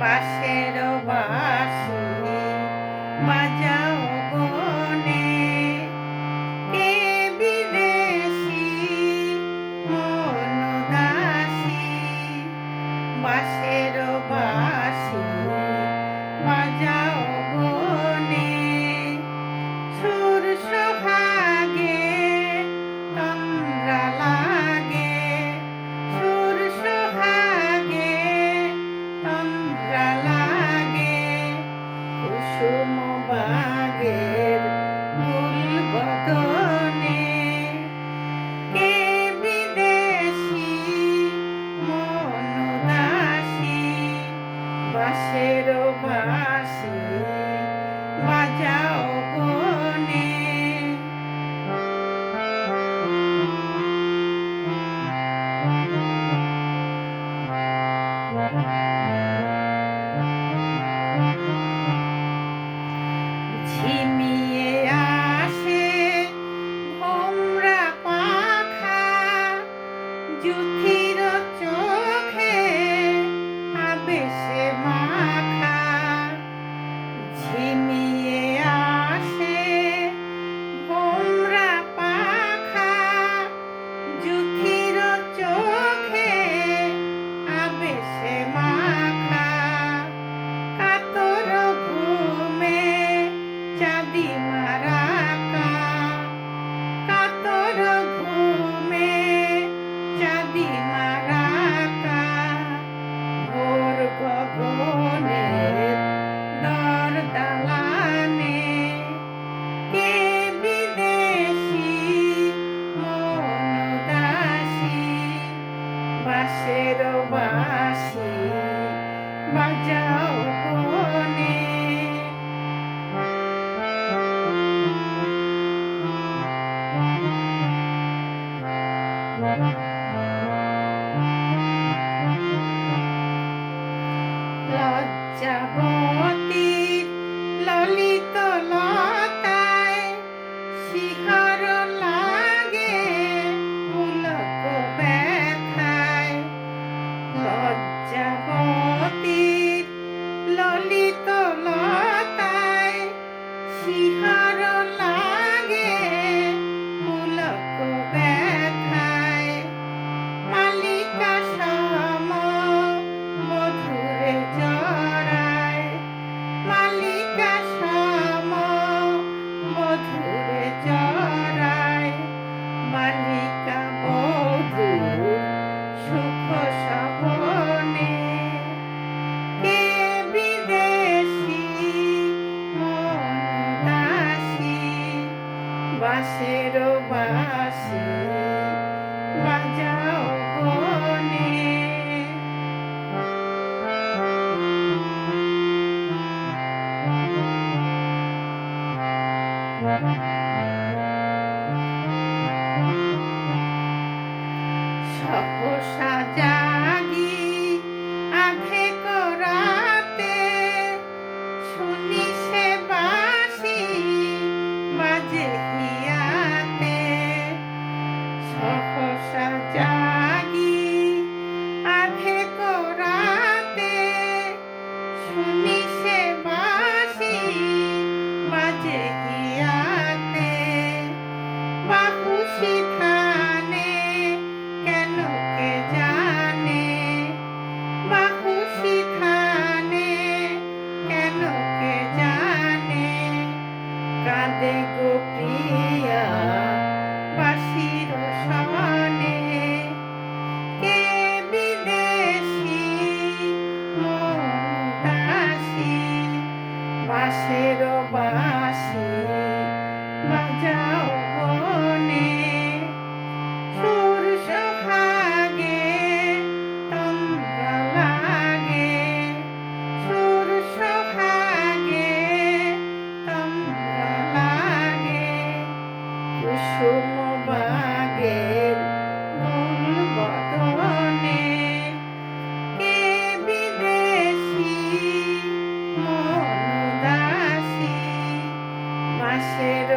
বাঁশের বাঁশি বাজাও বনে, কে বিদেশি মন উদাসী। বাঁশের বাঁশি বাজাও বনে, সুর সোহাগে তন্দ্রা লাগে, সুর সোহাগে তন্দ্রা লাগে। কুসুম বাগের ফুল বদনে, কে বিদেশি মন উদাসী। বাঁশের বাঁশি বাজাও বনে। ঝিমিয়ে আসে ভোমরা পাখা, জুথির চোখে আবেশে মাখা। ঝিমিয়ে আসে ভোমরা পাখা, জুথির চোখে আবেশে মাখা। কাতর ঘুমে চাঁদি মারাকা, কাতর ঘুমে চাঁদি মারাকা। ভোর গগনের দর দালানে, কে বিদেশি মন উদাসী। বাঁশের বাঁশি বাজাও বনে। লজ্জাবতীর ললিত লতায় শিহর লাগে পুলক ব্যথায়। লজ্জাবতীর ললিত লতায় শিহর লাগে পুলক ব্যথায়। মালিকা সম মধুরে জড়ায়, মালিকা সম মধুরে জড়ায়। মালিকা বধূর সুখ সপনে, কে বিদেশি মন উদাসী। বাঁশের বাঁশি বাজাও বনে। সহসা জাগি আধে করাতে, শুনি সে বাঁশি বাজে হিয়াতে। সহসা জাগি আধে করাতে, শুনি সে বাঁশি বাজে হিয়াতে। বাহুসি থানে কেন কে জানে, বাঁশের